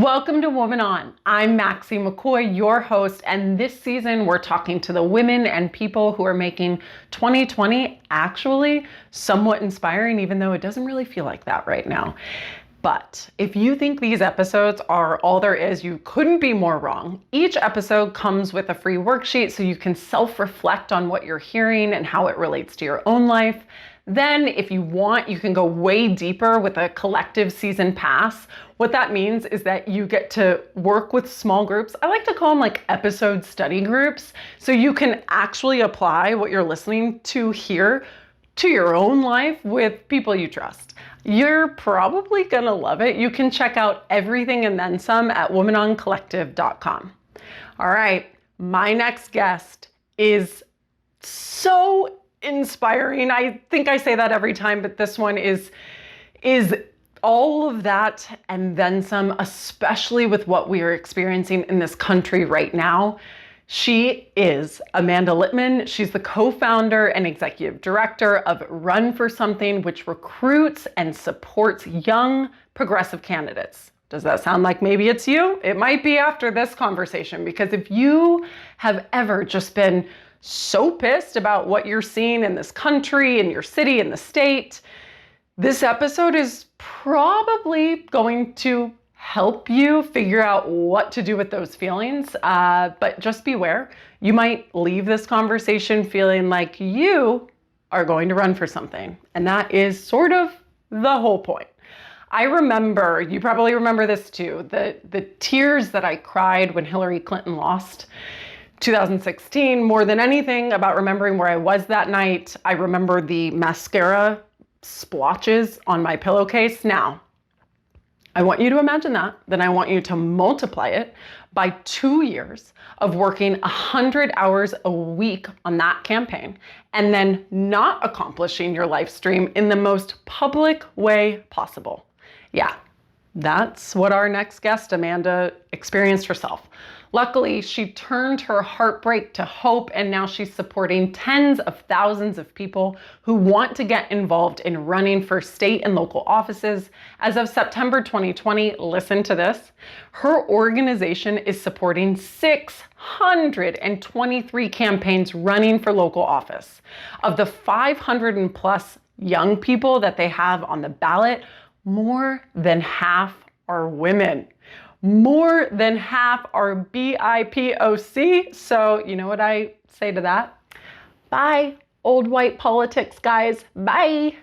Welcome to Woman On. I'm Maxie McCoy, your host, and this season we're talking to the women and people who are making 2020 actually somewhat inspiring, even though it doesn't really feel like that right now. But if you think these episodes are all there is, you couldn't be more wrong. Each episode comes with a free worksheet so you can self-reflect on what you're hearing and how it relates to your own life. Then, if you want, you can go way deeper with a collective season pass. What that means is that you get to work with small groups. I like to call them like episode study groups. So you can actually apply what you're listening to here to your own life with people you trust. You're probably gonna love it. You can check out everything and then some at womanoncollective.com. All right, my next guest is so inspiring. I think I say that every time, but this one is all of that and then some, especially with what we are experiencing in this country right now. She is Amanda Litman. She's the co-founder and executive director of Run for Something, which recruits and supports young progressive candidates. Does that sound like maybe it's you? It might be after this conversation, because if you have ever just been so pissed about what you're seeing in this country, in your city, in the state, this episode is probably going to help you figure out what to do with those feelings. But just beware, you might leave this conversation feeling like you are going to run for something. And that is sort of the whole point. I remember, you probably remember this too, the tears that I cried when Hillary Clinton lost 2016. More than anything about remembering where I was that night, I remember the mascara splotches on my pillowcase. Now, I want you to imagine that. Then I want you to multiply it by 2 years of working 100 hours a week on that campaign, and then not accomplishing your life stream in the most public way possible. Yeah, that's what our next guest, Amanda, experienced herself. Luckily, she turned her heartbreak to hope, and now she's supporting tens of thousands of people who want to get involved in running for state and local offices. As of September 2020, listen to this, her organization is supporting 623 campaigns running for local office. Of the 500 and plus young people that they have on the ballot, more than half are women. More than half are BIPOC. So you know what I say to that? Bye, old white politics, guys. Bye.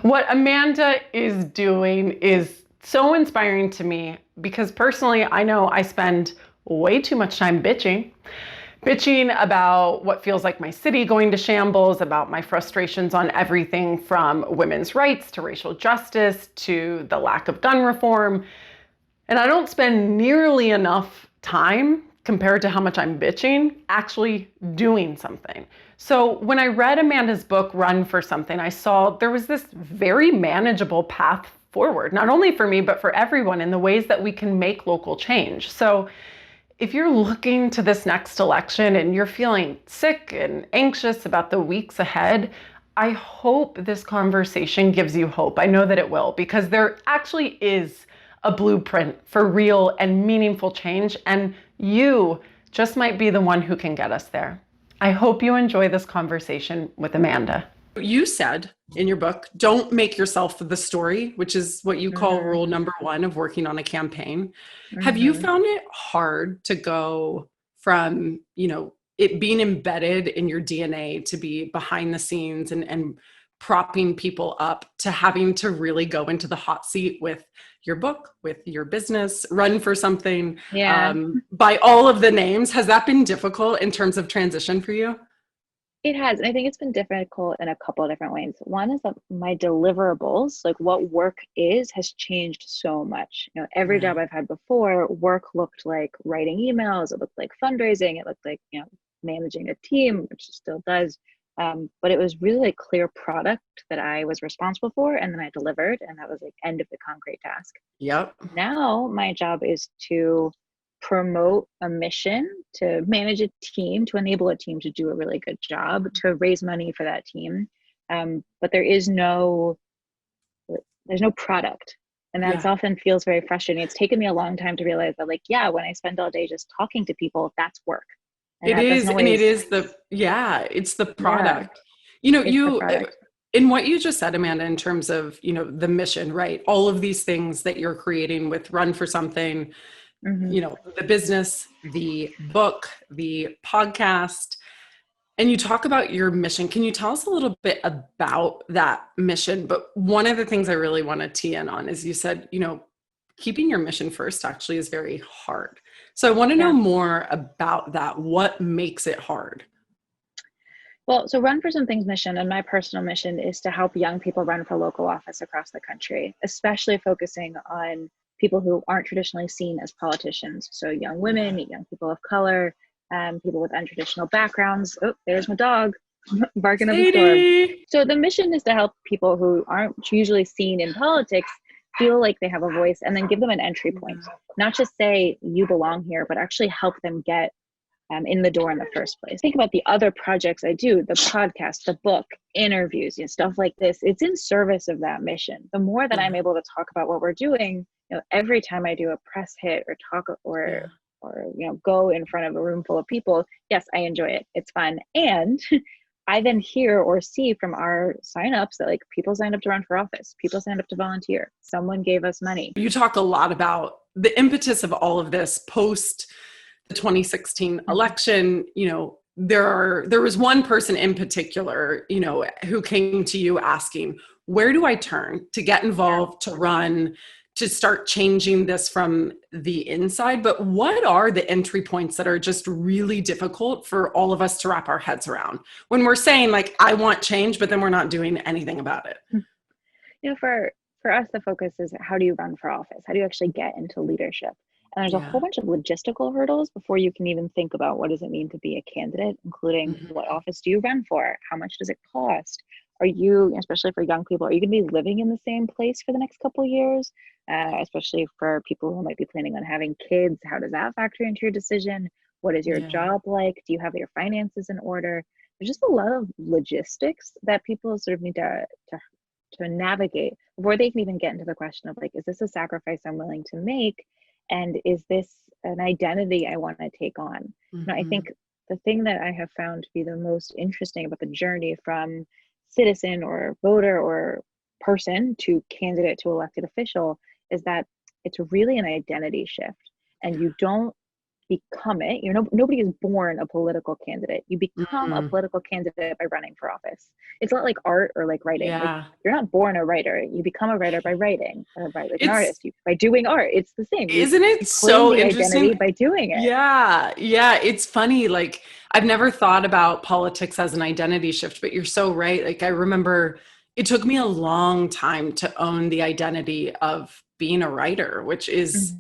What Amanda is doing is so inspiring to me because personally, I know I spend way too much time bitching about what feels like my city going to shambles, about my frustrations on everything from women's rights to racial justice to the lack of gun reform. And I don't spend nearly enough time compared to how much I'm bitching actually doing something. So when I read Amanda's book, Run for Something, I saw there was this very manageable path forward, not only for me, but for everyone in the ways that we can make local change. So if you're looking to this next election and you're feeling sick and anxious about the weeks ahead, I hope this conversation gives you hope. I know that it will, because there actually is a blueprint for real and meaningful change, and you just might be the one who can get us there. I hope you enjoy this conversation with Amanda. You said in your book, don't make yourself the story, which is what you call rule number one of working on a campaign. Have you found it hard to go from, it being embedded in your DNA to be behind the scenes and propping people up, to having to really go into the hot seat with your book, with your business, Run for Something, by all of the names? Has that been difficult in terms of transition for you? It has. And I think it's been difficult in a couple of different ways. One is that my deliverables, like what work is, has changed so much. Every job I've had before, work looked like writing emails, it looked like fundraising, it looked like, managing a team, which it still does. But it was really like clear product that I was responsible for, and then I delivered, and that was like end of the concrete task. Yep. Now my job is to promote a mission, to manage a team, to enable a team to do a really good job, to raise money for that team. But there's no product. And that's often feels very frustrating. It's taken me a long time to realize that, like, yeah, when I spend all day just talking to people, that's work. And It that doesn't is, and it always, is it's the yeah, product. You know, it's the product. in what you just said, Amanda, in terms of, the mission, right? All of these things that you're creating with Run for Something, Hmm. the business, the book, the podcast, and you talk about your mission. Can you tell us a little bit about that mission? But one of the things I really want to tee in on is you said, keeping your mission first actually is very hard. So I want to know Yeah. more about that. What makes it hard? Well, so Run for Something's mission and my personal mission is to help young people run for local office across the country, especially focusing on people who aren't traditionally seen as politicians. So young women, young people of color, people with untraditional backgrounds. Oh, there's my dog barking up a storm. Sadie. So the mission is to help people who aren't usually seen in politics feel like they have a voice, and then give them an entry point. Not just say you belong here, but actually help them get in the door in the first place. Think about the other projects I do, the podcast, the book, interviews, stuff like this. It's in service of that mission. The more that I'm able to talk about what we're doing, every time I do a press hit or talk or go in front of a room full of people, yes, I enjoy it. It's fun. And I then hear or see from our signups that, like, people signed up to run for office, people signed up to volunteer, someone gave us money. You talk a lot about the impetus of all of this post the 2016 election. There was one person in particular, who came to you asking, where do I turn to get involved, to run, to start changing this from the inside? But what are the entry points that are just really difficult for all of us to wrap our heads around when we're saying, like, I want change, but then we're not doing anything about it? For us, the focus is, how do you run for office? How do you actually get into leadership? And there's a whole bunch of logistical hurdles before you can even think about what does it mean to be a candidate, including what office do you run for? How much does it cost? Are you, especially for young people, are you going to be living in the same place for the next couple of years? Especially for people who might be planning on having kids, how does that factor into your decision? What is your job like? Do you have your finances in order? There's just a lot of logistics that people sort of need to navigate before they can even get into the question of, like, is this a sacrifice I'm willing to make? And is this an identity I want to take on? I think the thing that I have found to be the most interesting about the journey from citizen or voter or person to candidate to elected official is that it's really an identity shift, and you don't become it. Nobody is born a political candidate. You become a political candidate by running for office. It's not like art or like writing. Like, you're not born a writer. You become a writer by writing, or by an artist, by doing art. It's the same. Isn't it you so claim the interesting? Identity by doing it. Yeah. It's funny. Like, I've never thought about politics as an identity shift, but you're so right. Like, I remember it took me a long time to own the identity of being a writer, which is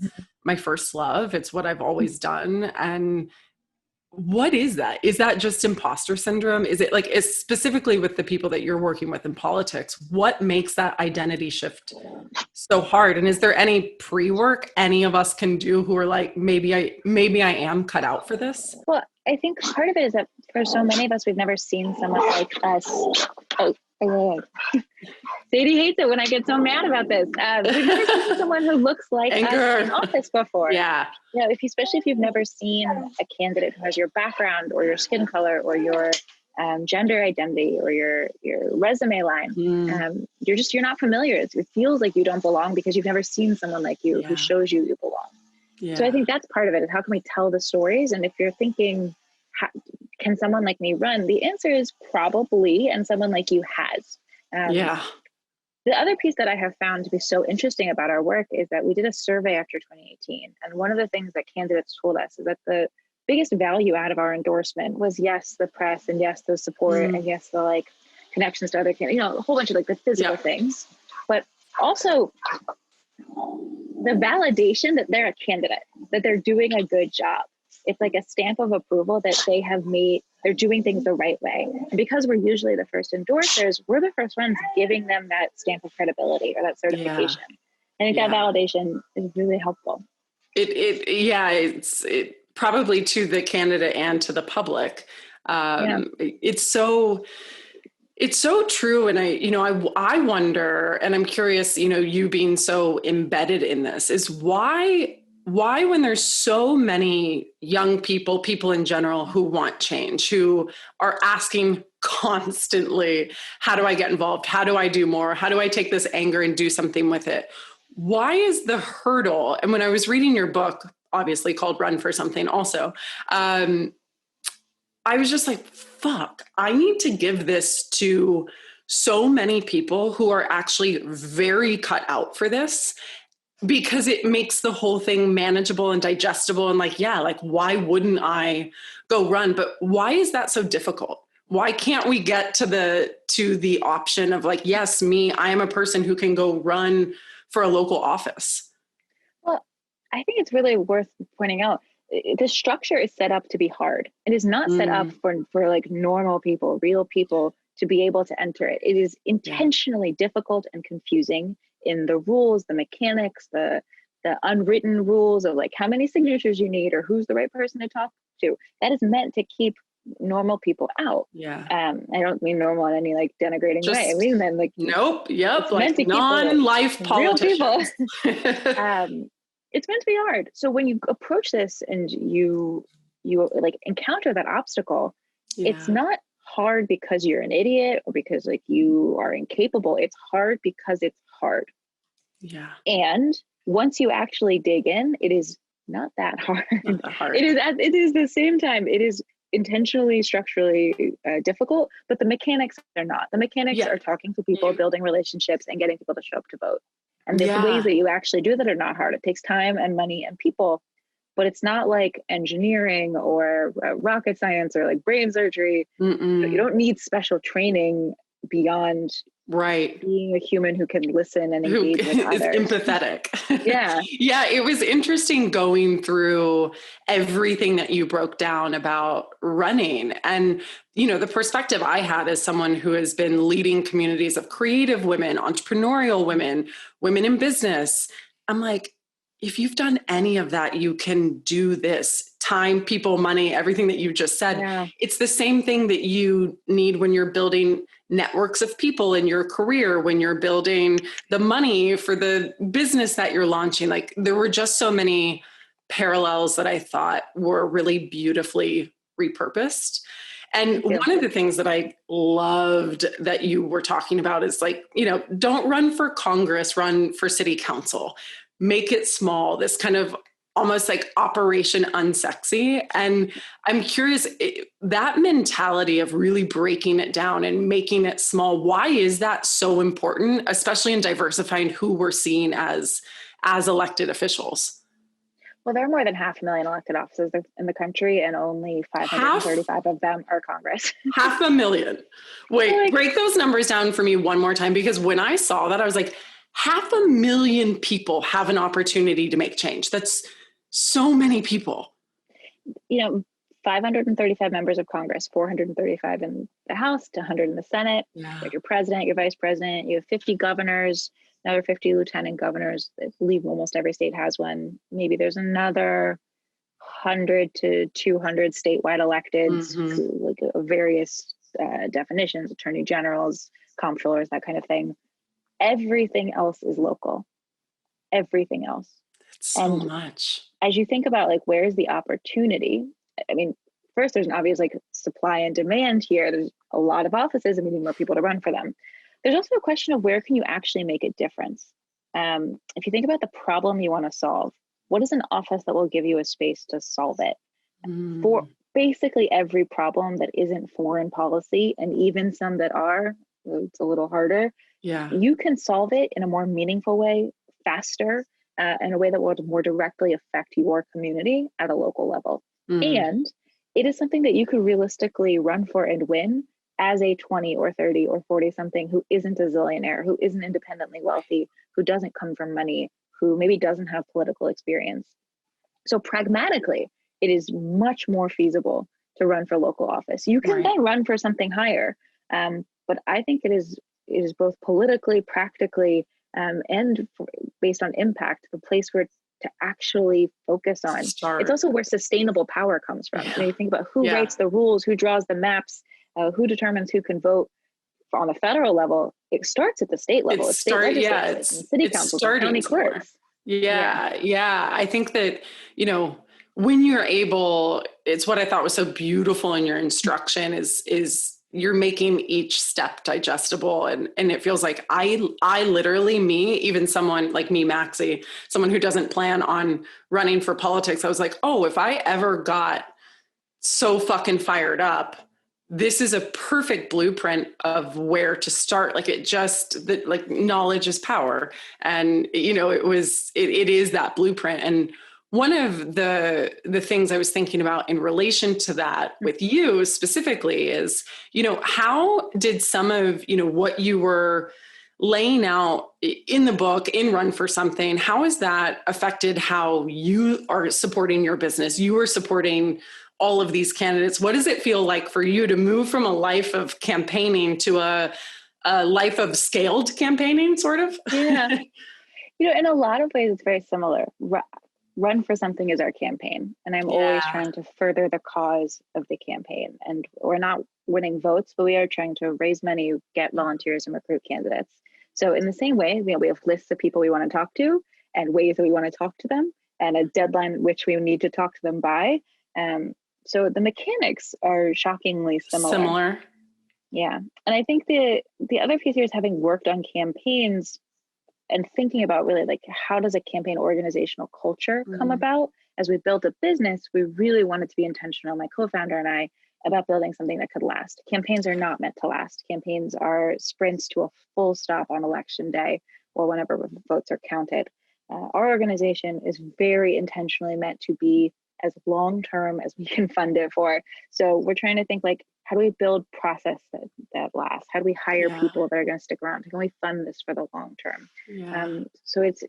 my first love. It's what I've always done. And what is that? Is that just imposter syndrome? Is it, like, is specifically with the people that you're working with in politics, what makes that identity shift so hard? And is there any pre-work any of us can do who are like, maybe I am cut out for this? Well, I think part of it is that for so many of us, we've never seen someone like us. Sadie hates it when I get so mad about this. We've never seen someone who looks like us in office before. Yeah. Especially if you've never seen a candidate who has your background or your skin color or your gender identity or your resume line, you're not familiar. It feels like you don't belong because you've never seen someone like you who shows you belong. Yeah. So I think that's part of it, is how can we tell the stories? And if you're thinking, can someone like me run? The answer is probably, and someone like you has. The other piece that I have found to be so interesting about our work is that we did a survey after 2018. And one of the things that candidates told us is that the biggest value out of our endorsement was, yes, the press, and yes, the support, and yes, the, like, connections to other candidates, a whole bunch of, like, the physical things, but also the validation that they're a candidate, that they're doing a good job. It's like a stamp of approval that they're doing things the right way. And because we're usually the first endorsers, we're the first ones giving them that stamp of credibility or that certification. I think that validation is really helpful. It's probably to the candidate and to the public. It's so, It's so true. And I wonder, and I'm curious, you being so embedded in this is why when there's so many young people in general who want change, who are asking constantly, how do I get involved? How do I do more? How do I take this anger and do something with it? Why is the hurdle? And when I was reading your book, obviously called Run for Something also, I was just like, fuck, I need to give this to so many people who are actually very cut out for this, because it makes the whole thing manageable and digestible. And like, yeah, like, why wouldn't I go run? But why is that so difficult? Why can't we get to the option of like, yes, me, I am a person who can go run for a local office? Well, I think it's really worth pointing out the structure is set up to be hard. It is not set up for like normal people, real people to be able to enter it. It is intentionally difficult and confusing in the rules, the mechanics, the unwritten rules of like how many signatures you need or who's the right person to talk to. That is meant to keep normal people out. Yeah. I don't mean normal in any like denigrating way. I mean then like nope. Yep. Like like non-life politicians. It's meant to be hard. So when you approach this and you like encounter that obstacle, it's not hard because you're an idiot or because like you are incapable. It's hard because it's hard. Yeah. And once you actually dig in, it is not that hard. Not that hard. It is the same time. It is intentionally, structurally difficult, but the mechanics are not. The mechanics are talking to people, building relationships, and getting people to show up to vote. And the ways that you actually do that are not hard. It takes time and money and people, but it's not like engineering or rocket science or like brain surgery. You don't need special training beyond being a human who can listen and engage with others. Is empathetic. Yeah. Yeah, it was interesting going through everything that you broke down about running. And, the perspective I had as someone who has been leading communities of creative women, entrepreneurial women, women in business, I'm like, if you've done any of that, you can do this. Time, people, money, everything that you just said. Yeah. It's the same thing that you need when you're building networks of people in your career, when you're building the money for the business that you're launching. Like, there were just so many parallels that I thought were really beautifully repurposed. And one of the things that I loved that you were talking about is like, don't run for Congress, run for city council. Make it small, this kind of almost like Operation Unsexy. And I'm curious, that mentality of really breaking it down and making it small, why is that so important, especially in diversifying who we're seeing as elected officials? Well, there are more than 500,000 elected offices in the country, and only 535 of them are Congress. 500,000. Wait, break those numbers down for me one more time, because when I saw that, I was like, 500,000 people have an opportunity to make change. That's so many people. 535 members of Congress, 435 in the House, 100 in the Senate. Yeah. You have your president, your vice president, you have 50 governors, another 50 lieutenant governors. I believe almost every state has one. Maybe there's another 100 to 200 statewide electeds, who, like various definitions, attorney generals, comptrollers, that kind of thing. Everything else is local. Everything else. That's so much. As you think about like, where's the opportunity? I mean, first, there's an obvious like supply and demand here. There's a lot of offices and we need more people to run for them. There's also a question of where can you actually make a difference? If you think about the problem you want to solve, what is an office that will give you a space to solve it? For basically every problem that isn't foreign policy, and even some that are, it's a little harder. Yeah, you can solve it in a more meaningful way, faster, in a way that will more directly affect your community at a local level. And it is something that you could realistically run for and win as a 20 or 30 or 40 something who isn't a zillionaire, who isn't independently wealthy, who doesn't come from money, who maybe doesn't have political experience. So pragmatically, it is much more feasible to run for local office. You can then run for something higher. But I think it is both politically, practically, and based on impact, the place where to actually focus on. It's also where sustainable power comes from. You think about who writes the rules, who draws the maps, who determines who can vote. on the federal level, it starts at the state level. It's state legislatures and city councils and county clerks. Yeah. I think that, when you're able, it's what I thought was so beautiful in your instruction is you're making each step digestible. And it feels like I literally, even someone like me, Maxie, someone who doesn't plan on running for politics, I was like, oh, if I ever got so fucking fired up, this is a perfect blueprint of where to start. Like knowledge is power. And, it is that blueprint. And one of the things I was thinking about in relation to that with you specifically is, how did some of, what you were laying out in the book, in Run for Something, how has that affected how you are supporting your business? You are supporting all of these candidates. What does it feel like for you to move from a life of campaigning to a life of scaled campaigning, sort of? Yeah. In a lot of ways, it's very similar. Run for Something is our campaign. And I'm always trying to further the cause of the campaign. And we're not winning votes, but we are trying to raise money, get volunteers, and recruit candidates. So in the same way, we have lists of people we want to talk to and ways that we want to talk to them and a deadline which we need to talk to them by. So the mechanics are shockingly similar. Yeah. And I think the other piece here is, having worked on campaigns and thinking about really like, how does a campaign organizational culture come about? As we built a business, we really wanted to be intentional, my co-founder and I, about building something that could last. Campaigns are not meant to last. Campaigns are sprints to a full stop on election day or whenever votes are counted. Our organization is very intentionally meant to be as long-term as we can fund it for. So we're trying to think like, how do we build process that lasts? How do we hire people that are going to stick around? How can we fund this for the long term? So it's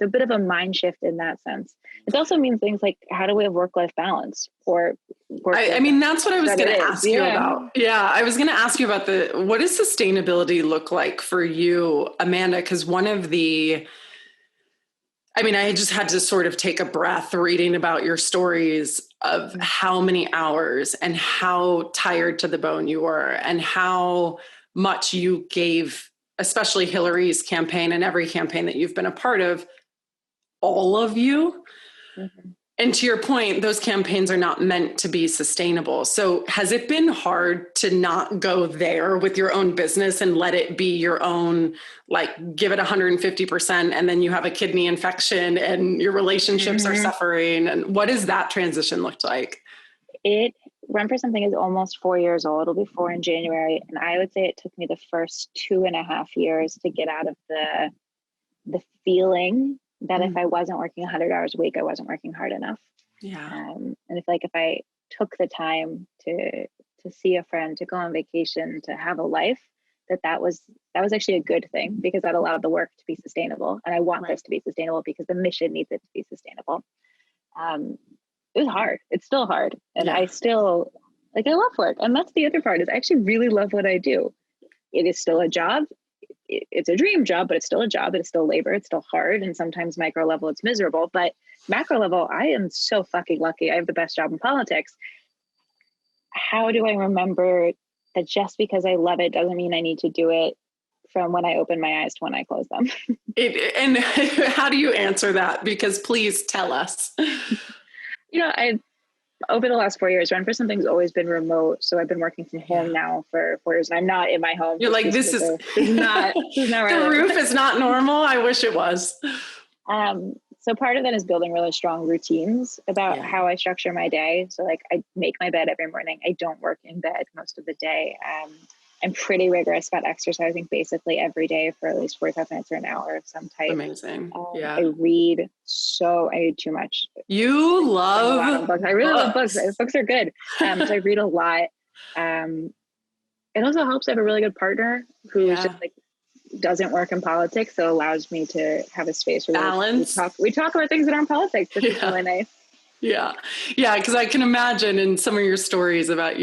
a bit of a mind shift in that sense. It also means things like, how do we have work-life balance or that's what I was going to ask you about. Yeah, I was going to ask you about what does sustainability look like for you, Amanda? Because one of the I just had to sort of take a breath reading about your stories of how many hours and how tired to the bone you were and how much you gave, especially Hillary's campaign and every campaign that you've been a part of, all of you. Mm-hmm. And to your point, those campaigns are not meant to be sustainable. So has it been hard to not go there with your own business and let it be your own, like give it 150% and then you have a kidney infection and your relationships are suffering? And what does that transition look like? Run for Something is almost 4 years old. It'll be 4 in January. And I would say it took me the first 2.5 years to get out of the feeling that if I wasn't working 100 hours a week, I wasn't working hard enough. And if I took the time to see a friend, to go on vacation, to have a life, that was actually a good thing, because that allowed the work to be sustainable. And I want this to be sustainable because the mission needs it to be sustainable. It was hard. It's still hard. And I still, I love work. And that's the other part, is I actually really love what I do. It is still a job. It's a dream job, but it's still a job. It's still labor. It's still hard. And sometimes micro level, it's miserable. But macro level, I am so fucking lucky. I have the best job in politics. How do I remember that just because I love it doesn't mean I need to do it from when I open my eyes to when I close them? And how do you answer that? Because please tell us. Over the last 4 years, Run for Something's always been remote. So I've been working from home now for 4 years, and I'm not in my home. You're like, this is not the roof is not normal. I wish it was. So part of that is building really strong routines about how I structure my day. So I make my bed every morning. I don't work in bed most of the day. I'm pretty rigorous about exercising basically every day for at least 45 minutes or an hour of some type. Amazing. I read I read too much. You love books. I really love books. Books are good. So I read a lot. It also helps to have a really good partner who is just doesn't work in politics. So allows me to have a space where balance. We talk about things that aren't politics, which is really nice. Yeah. Because I can imagine in some of your stories about,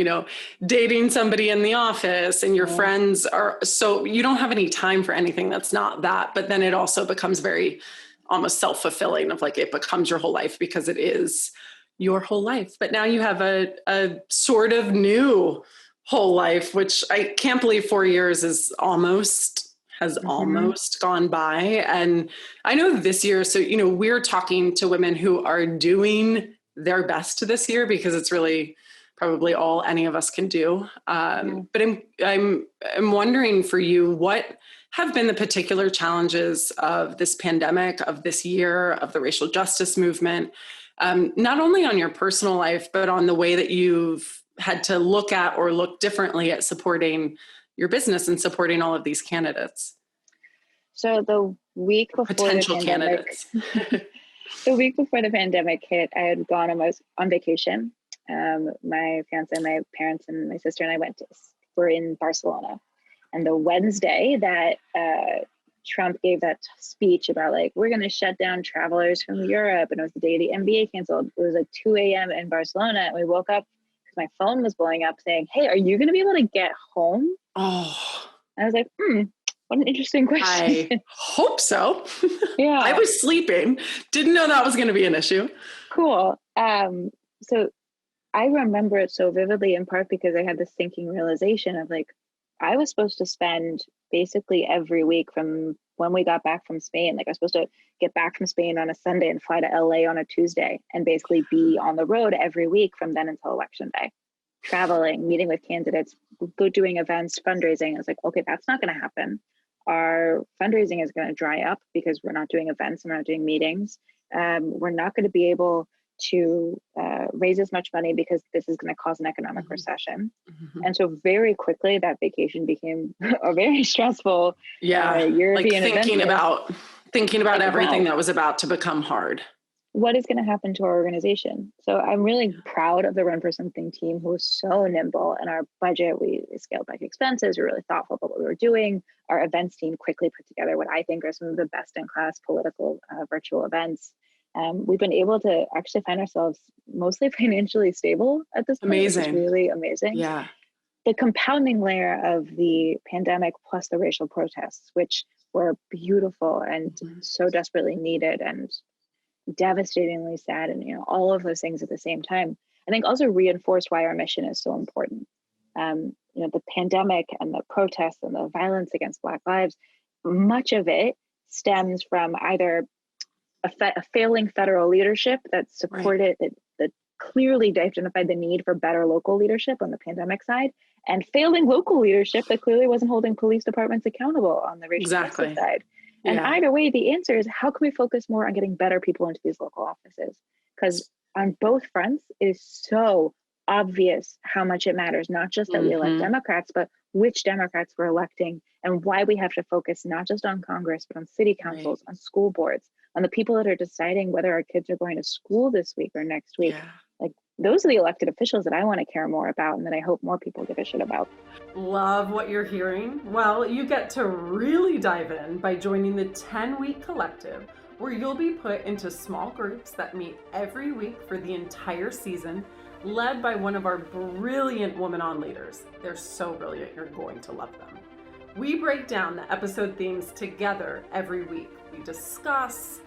dating somebody in the office and your friends so you don't have any time for anything that's not that. But then it also becomes very almost self-fulfilling of it becomes your whole life because it is your whole life. But now you have a sort of new whole life, which I can't believe 4 years has Hmm. almost gone by. And I know this year, so, we're talking to women who are doing their best this year because it's really probably all any of us can do. Yeah. But I'm wondering for you, what have been the particular challenges of this pandemic, of this year, of the racial justice movement, not only on your personal life, but on the way that you've had to look at or look differently at supporting your business and supporting all of these candidates, So the week before the potential pandemic, candidates. the week before the pandemic hit, I had gone on vacation. My fiance, my parents, and my sister and I were in Barcelona. And the Wednesday that Trump gave that speech about like, we're going to shut down travelers from Europe. And it was the day the NBA canceled. It was like 2 a.m. in Barcelona. And we woke up because my phone was blowing up saying, hey, are you going to be able to get home? Oh, And I was like, what an interesting question. I hope so. I Yeah, was sleeping, didn't know that was going to be an issue. cool. So I remember it so vividly in part because I had this thinking realization of like, I was supposed to spend basically every week from when we got back from Spain. Like I was supposed to get back from Spain on a Sunday and fly to LA on a Tuesday and basically be on the road every week from then until election day, traveling, meeting with candidates, go doing events, fundraising. I was like, okay, that's not going to happen. Our fundraising is going to dry up because we're not doing events and we're not doing meetings. We're not going to be able to raise as much money because this is going to cause an economic recession. Mm-hmm. And so very quickly that vacation became a very stressful Yeah, like European adventure. thinking about Like, everything wow, that was about to become hard. what is going to happen to our organization? So I'm really proud of the Run for Something team who was so nimble. And our budget, we scaled back expenses. We were really thoughtful about what we were doing. Our events team quickly put together what I think are some of the best in class political virtual events. We've been able to actually find ourselves mostly financially stable at this point, which is Amazing. really amazing. Yeah. The compounding layer of the pandemic plus the racial protests, which were beautiful and so desperately needed and devastatingly sad, and all of those things at the same time, I think also reinforced why our mission is so important. The pandemic and the protests and the violence against Black lives, much of it stems from either a failing federal leadership that supported that clearly identified the need for better local leadership on the pandemic side, and failing local leadership that clearly wasn't holding police departments accountable on the racial justice side. And Yeah. either way, the answer is how can we focus more on getting better people into these local offices? Because on both fronts, it is so obvious how much it matters, not just that we elect Democrats, but which Democrats we're electing and why we have to focus not just on Congress, but on city councils, on school boards, on the people that are deciding whether our kids are going to school this week or next week. Yeah. Like, those are the elected officials that I want to care more about and that I hope more people give a shit about. Love what you're hearing. Well, you get to really dive in by joining the 10-week collective, where you'll be put into small groups that meet every week for the entire season, led by one of our brilliant woman on leaders. They're so brilliant, you're going to love them. We break down the episode themes together every week. We discuss,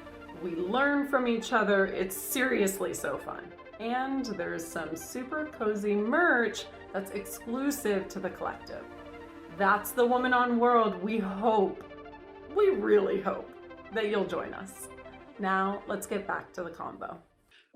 we learn from each other. It's seriously so fun. And there's some super cozy merch that's exclusive to the collective. That's the Woman on World. We really hope that you'll join us. Now, let's get back to the combo.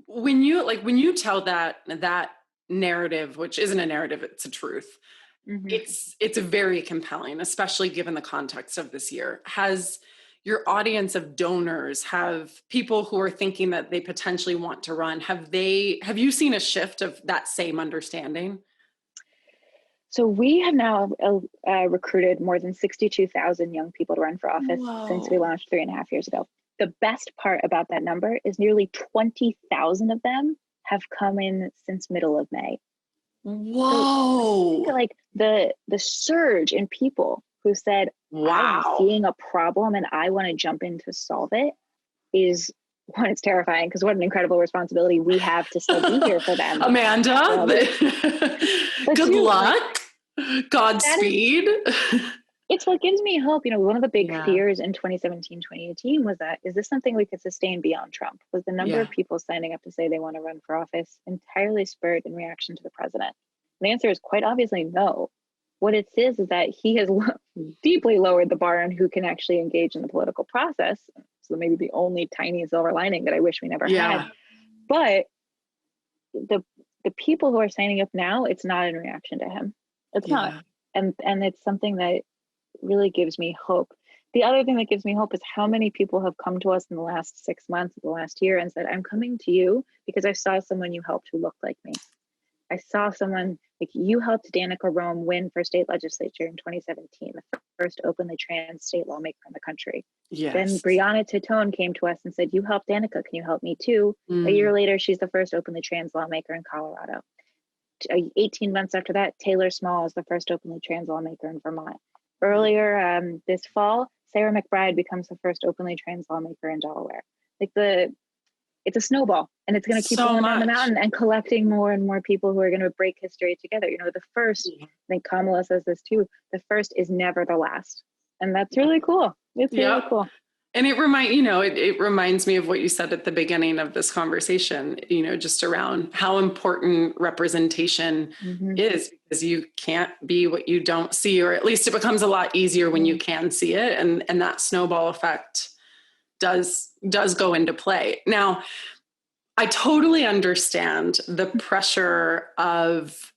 When you tell that narrative, which isn't a narrative, it's a truth. It's very compelling, especially given the context of this year. Has your audience of donors, have people who are thinking that they potentially want to run, have you seen a shift of that same understanding? So we have now recruited more than 62,000 young people to run for office since we launched 3.5 years ago. The best part about that number is nearly 20,000 of them have come in since middle of May. Whoa! So like the surge in people who said, wow, I'm seeing a problem and I want to jump in to solve it is, one, it's terrifying because what an incredible responsibility we have to still be here for them. Amanda, good luck. Godspeed. It's what gives me hope. One of the big fears in 2017, 2018 was that, is this something we could sustain beyond Trump? Was the number of people signing up to say they want to run for office entirely spurred in reaction to the president? The answer is quite obviously no. What it says is that he has deeply lowered the bar on who can actually engage in the political process. So maybe the only tiny silver lining that I wish we never had. But the people who are signing up now, it's not in reaction to him. It's not. And it's something that really gives me hope. The other thing that gives me hope is how many people have come to us in the last 6 months, the last year, and said, I'm coming to you because I saw someone you helped who looked like me. I saw someone, like, you helped Danica Rome win for state legislature in 2017, the first openly trans state lawmaker in the country. Yes. Then Breonna Tattone came to us and said, you helped Danica, can you help me too? A year later, she's the first openly trans lawmaker in Colorado. 18 months after that, Taylor Small is the first openly trans lawmaker in Vermont. Earlier this fall, Sarah McBride becomes the first openly trans lawmaker in Delaware. Like, it's a snowball, and it's going to keep going down the mountain and collecting more and more people who are going to break history together. You know, the first, I think Kamala says this too, the first is never the last. And that's really cool. It's really cool. And it reminds me of what you said at the beginning of this conversation, you know, just around how important representation is, because you can't be what you don't see, or at least it becomes a lot easier when you can see it. And that snowball effect does go into play. Now, I totally understand the pressure of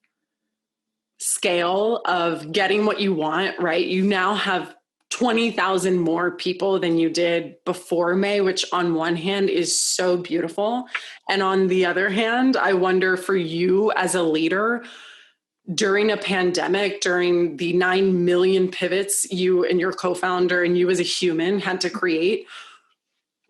scale of getting what you want, right? You now have 20,000 more people than you did before May, which on one hand is so beautiful. And on the other hand, I wonder for you as a leader, during a pandemic, during the 9 million pivots you and your co-founder and you as a human had to create,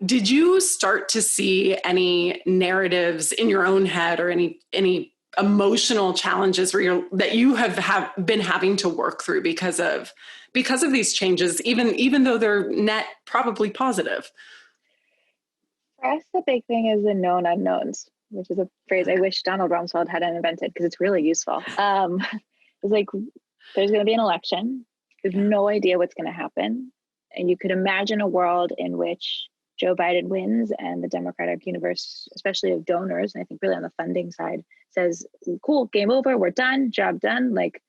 did you start to see any narratives in your own head or any emotional challenges that you have been having to work through because of these changes, even though they're net probably positive? For us, the big thing is the known unknowns, which is a phrase I wish Donald Rumsfeld hadn't invented because it's really useful. It's like, there's going to be an election. You have no idea what's going to happen. And you could imagine a world in which Joe Biden wins and the Democratic universe, especially of donors, and I think really on the funding side, says, cool, game over, we're done, job done, like,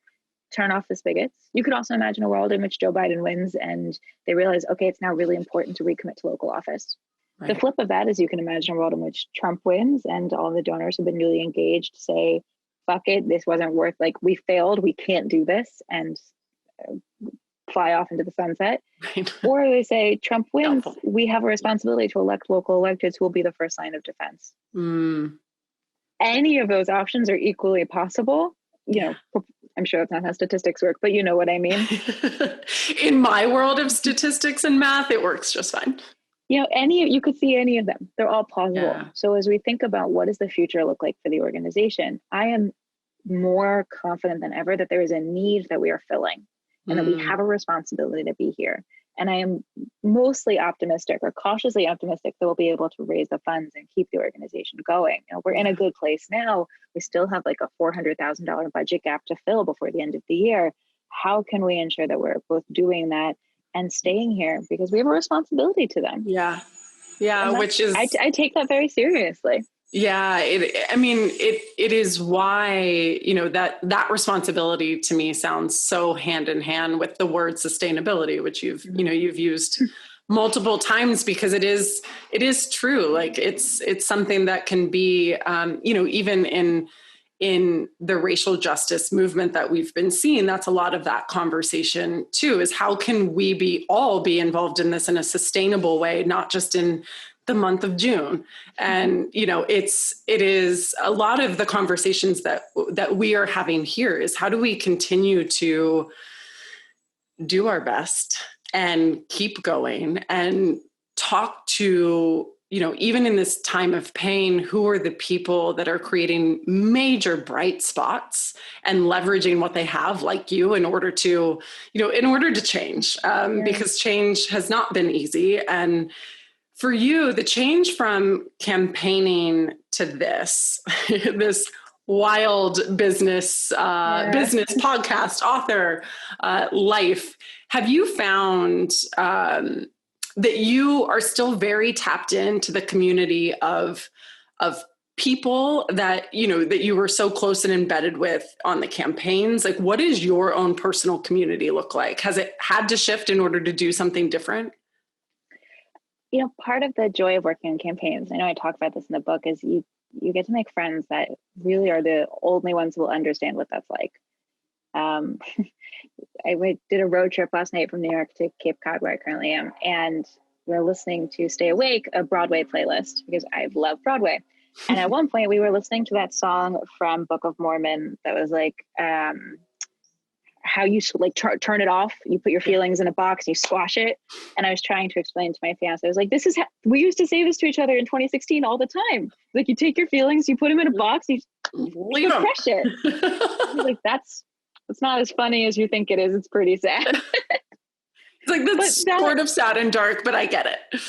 turn off the spigots. You could also imagine a world in which Joe Biden wins and they realize, okay, it's now really important to recommit to local office. Right. The flip of that is you can imagine a world in which Trump wins and all the donors who've been really engaged say, fuck it, this wasn't worth, like, we failed, we can't do this, and fly off into the sunset. Right. Or they say, Trump wins, we have a responsibility to elect local electeds who will be the first line of defense. Any of those options are equally possible. You know, I'm sure that's not how statistics work, but you know what I mean. In my world of statistics and math, it works just fine. You know, you could see any of them. They're all plausible. Yeah. So as we think about what does the future look like for the organization, I am more confident than ever that there is a need that we are filling and that we have a responsibility to be here. And I am mostly optimistic or cautiously optimistic that we'll be able to raise the funds and keep the organization going. You know, we're in a good place now. We still have like a $400,000 budget gap to fill before the end of the year. How can we ensure that we're both doing that and staying here? Because we have a responsibility to them. Yeah. Which is, I take that very seriously. Yeah. It is why, you know, that responsibility to me sounds so hand in hand with the word sustainability, which you've used multiple times, because it is true. Like it's something that can be, even in the racial justice movement that we've been seeing, that's a lot of that conversation too, is how can we all be involved in this in a sustainable way, not just in the month of June. And, you know, it is a lot of the conversations that we are having here is how do we continue to do our best and keep going and talk to, you know, even in this time of pain, who are the people that are creating major bright spots and leveraging what they have, like you, in order to change, because change has not been easy. And for you, the change from campaigning to this wild business podcast author life, have you found that you are still very tapped into the community of people that, that you were so close and embedded with on the campaigns, like what does your own personal community look like? Has it had to shift in order to do something different? Part of the joy of working on campaigns, I know I talk about this in the book, is you get to make friends that really are the only ones who will understand what that's like. I did a road trip last night from New York to Cape Cod, where I currently am, and we're listening to Stay Awake, a Broadway playlist, because I love Broadway. And at one point we were listening to that song from Book of Mormon that was like, how you like turn it off. You put your feelings in a box, you squash it. And I was trying to explain to my fiance, I was like, this is we used to say this to each other in 2016 all the time. Like you take your feelings, you put them in a box, you crush it. Like that's not as funny as you think it is. It's pretty sad. It's like that's sort of sad and dark, but I get it.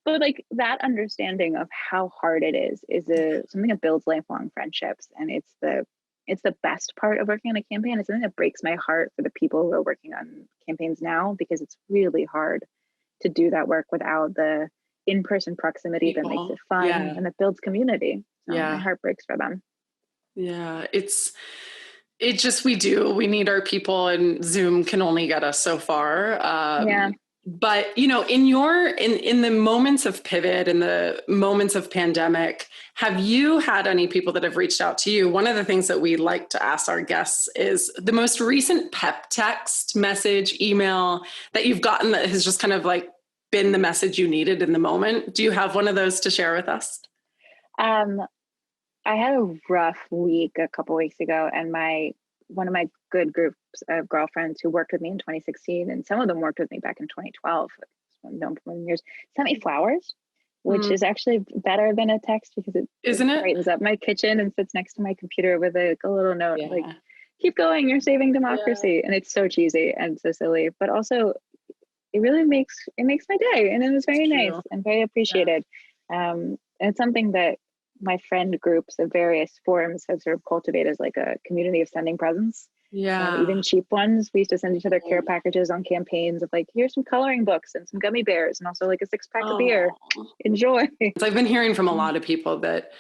But like that understanding of how hard it is something that builds lifelong friendships. And it's the best part of working on a campaign. It's something that breaks my heart for the people who are working on campaigns now, because it's really hard to do that work without the in-person proximity that makes it fun and that builds community. So my heart breaks for them. Yeah, we need our people, and Zoom can only get us so far. But, in in the moments of pivot and the moments of pandemic, have you had any people that have reached out to you? One of the things that we like to ask our guests is the most recent pep text, message, email that you've gotten that has just kind of like been the message you needed in the moment. Do you have one of those to share with us? I had a rough week a couple weeks ago, and one of my good groups of girlfriends who worked with me in 2016, and some of them worked with me back in 2012, known for many years, sent me flowers, which is actually better than a text, because it brightens up my kitchen and sits next to my computer with a little note like, keep going, you're saving democracy. And it's so cheesy and so silly, but also it really makes my day, and it was very nice and very appreciated. And it's something that my friend groups of various forms have sort of cultivated as like a community of sending presents. Even cheap ones. We used to send each other care packages on campaigns of like, here's some coloring books and some gummy bears, and also like a 6-pack of beer. Enjoy. I've been hearing from a lot of people that,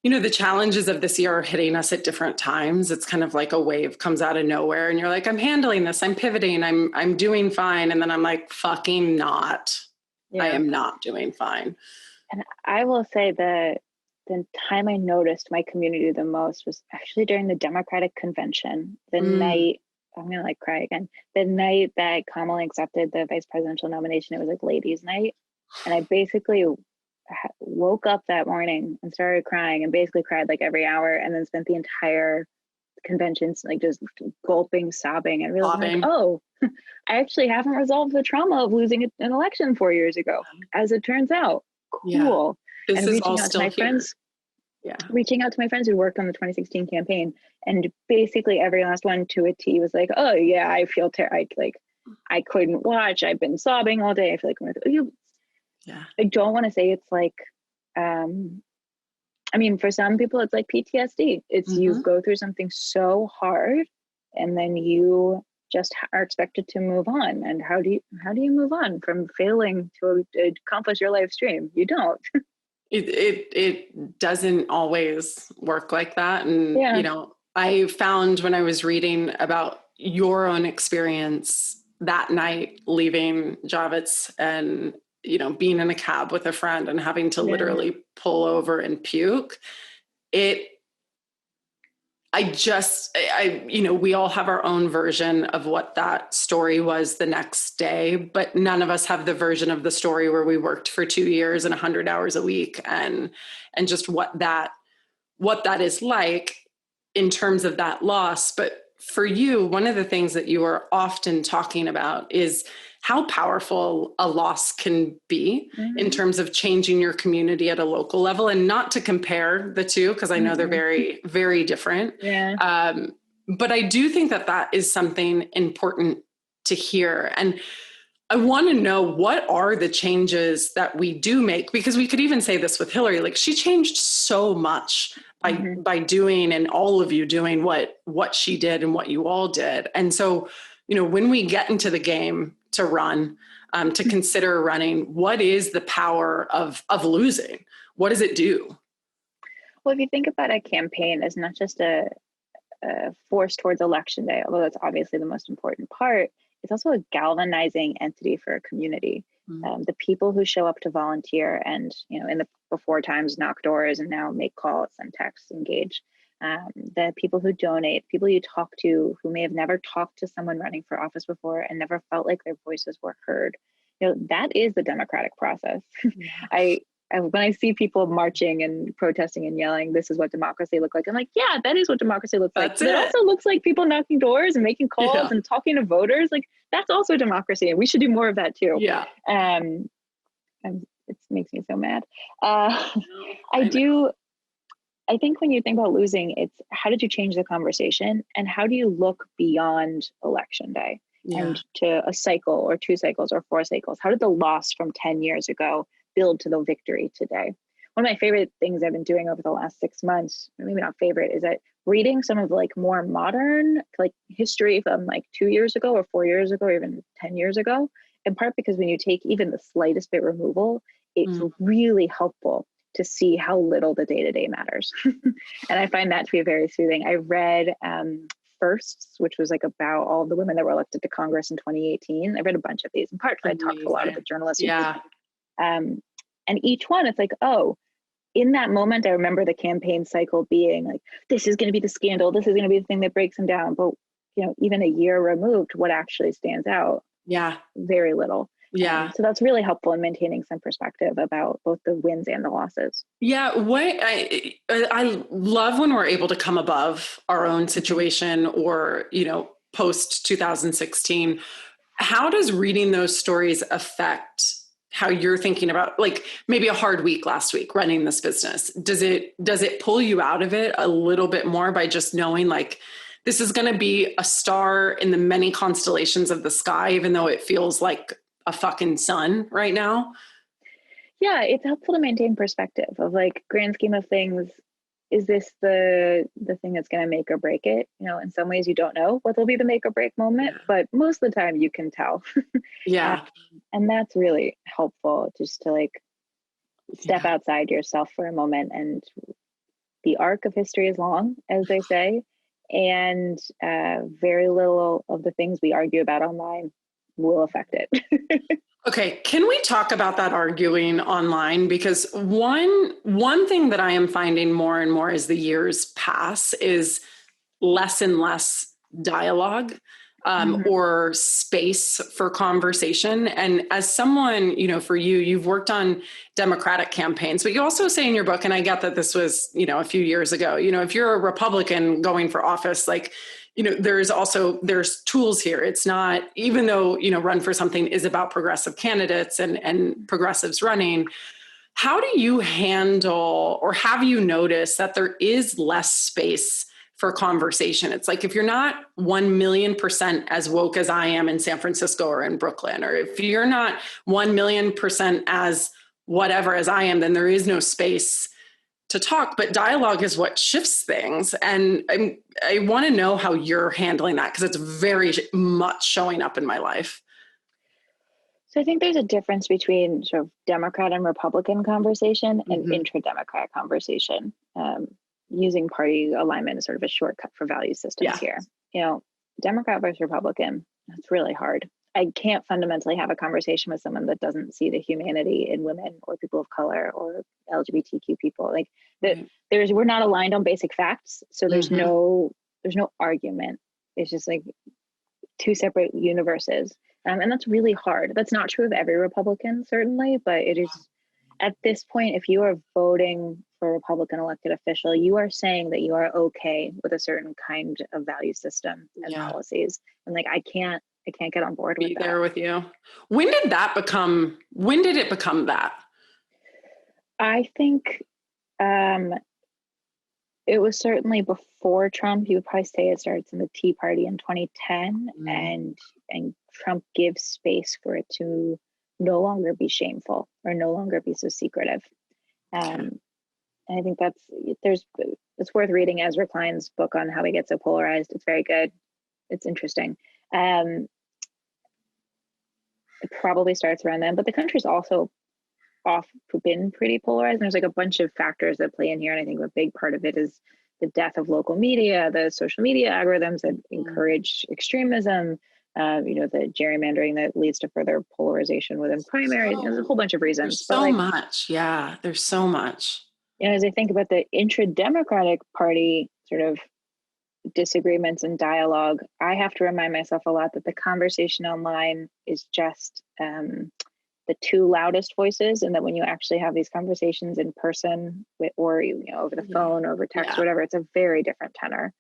the challenges of this year are hitting us at different times. It's kind of like a wave comes out of nowhere and you're like, I'm handling this, I'm pivoting, I'm doing fine. And then I'm like, fucking not. I am not doing fine. And I will say that the time I noticed my community the most was actually during the Democratic convention, the night, I'm going to like cry again, the night that Kamala accepted the vice presidential nomination. It was like ladies' night. And I basically woke up that morning and started crying, and basically cried like every hour, and then spent the entire convention like just gulping, sobbing, and realizing, like, I actually haven't resolved the trauma of losing an election 4 years ago, as it turns out. Cool. This is all still here. Reaching out to my friends who worked on the 2016 campaign, and basically every last one to a T was like, oh yeah, I feel I couldn't watch. I've been sobbing all day. I feel like I'm with you. I don't want to say it's like, I mean, for some people it's like PTSD. It's you go through something so hard, and then you just are expected to move on. And how do you move on from failing to accomplish your life's dream? You don't. It doesn't always work like that. And, I found when I was reading about your own experience that night, leaving Javits and, being in a cab with a friend and having to literally pull over and puke, we all have our own version of what that story was the next day, but none of us have the version of the story where we worked for 2 years and 100 hours a week and just what that is like in terms of that loss. But for you, one of the things that you are often talking about is how powerful a loss can be in terms of changing your community at a local level, and not to compare the two, because I know they're very, very different. But I do think that is something important to hear. And I want to know, what are the changes that we do make? Because we could even say this with Hillary, like she changed so much by doing, and all of you doing what she did and what you all did. And so, when we get into the game to run, to consider running, what is the power of losing? What does it do? Well, if you think about a campaign as not just a force towards election day, although that's obviously the most important part, it's also a galvanizing entity for a community. The people who show up to volunteer and, in the before times, knock doors and now make calls and texts, engage. The people who donate, people you talk to who may have never talked to someone running for office before and never felt like their voices were heard. That is the democratic process. Yeah. When I see people marching and protesting and yelling, this is what democracy looks like. I'm like, yeah, that is what democracy looks like. But it also looks like people knocking doors and making calls and talking to voters. Like, that's also democracy. And we should do more of that too. Yeah. It makes me so mad. I think when you think about losing, it's how did you change the conversation and how do you look beyond election day and to a cycle or 2 cycles or 4 cycles? How did the loss from 10 years ago build to the victory today? One of my favorite things I've been doing over the last 6 months, maybe not favorite, is that reading some of more modern history from 2 years ago or 4 years ago or even 10 years ago, in part because when you take even the slightest bit removal, it's really helpful to see how little the day-to-day matters. And I find that to be very soothing. I read Firsts, which was about all the women that were elected to Congress in 2018. I read a bunch of these, in part because I talked to a lot of the journalists. Yeah. And each one, it's in that moment, I remember the campaign cycle being this is going to be the scandal. This is going to be the thing that breaks them down. But, even a year removed, what actually stands out? Yeah. Very little. Yeah. So that's really helpful in maintaining some perspective about both the wins and the losses. Yeah. I love when we're able to come above our own situation or, post 2016. How does reading those stories affect how you're thinking about maybe a hard week last week running this business? Does it pull you out of it a little bit more by just knowing this is going to be a star in the many constellations of the sky, even though it feels like a fucking sun right now? Yeah, it's helpful to maintain perspective of grand scheme of things. Is this the thing that's going to make or break it? In some ways you don't know what will be the make or break moment, but most of the time you can tell. Yeah. And that's really helpful just to step outside yourself for a moment. And the arc of history is long, as they say, and very little of the things we argue about online will affect it. Okay, can we talk about that arguing online? Because one thing that I am finding more and more as the years pass is less and less dialogue or space for conversation. And as someone, for you've worked on Democratic campaigns, but you also say in your book, and I get that this was, a few years ago, if you're a Republican going for office, there's tools here. It's not, even though, Run for Something is about progressive candidates and progressives running. How do you handle, or have you noticed that there is less space for conversation? It's if you're not 1,000,000% as woke as I am in San Francisco or in Brooklyn, or if you're not 1,000,000% as whatever as I am, then there is no space to talk. But dialogue is what shifts things. And I want to know how you're handling that, because it's very much showing up in my life. So I think there's a difference between sort of Democrat and Republican conversation and intra-Democrat conversation. Using party alignment is sort of a shortcut for value systems here. Democrat versus Republican, that's really hard. I can't fundamentally have a conversation with someone that doesn't see the humanity in women or people of color or LGBTQ people. We're not aligned on basic facts. So there's no argument. It's just 2 separate universes. And that's really hard. That's not true of every Republican, certainly, but it is at this point, if you are voting for a Republican elected official, you are saying that you are okay with a certain kind of value system and policies. And I can't get on board with that. Be there with you. When did it become that? I think it was certainly before Trump. You would probably say it starts in the Tea Party in 2010, and Trump gives space for it to no longer be shameful or no longer be so secretive. And I think it's worth reading Ezra Klein's book on how we get so polarized. It's very good. It's interesting. It probably starts around then, but the country's also been pretty polarized. And there's like a bunch of factors that play in here. And I think a big part of it is the death of local media, the social media algorithms that encourage extremism, the gerrymandering that leads to further polarization within primaries. There's a whole bunch of reasons. There's so much. Yeah, there's so much. As I think about the intra-Democratic Party sort of disagreements and dialogue, I have to remind myself a lot that the conversation online is just the two loudest voices, and that when you actually have these conversations in person or over the phone, over text, or whatever, it's a very different tenor.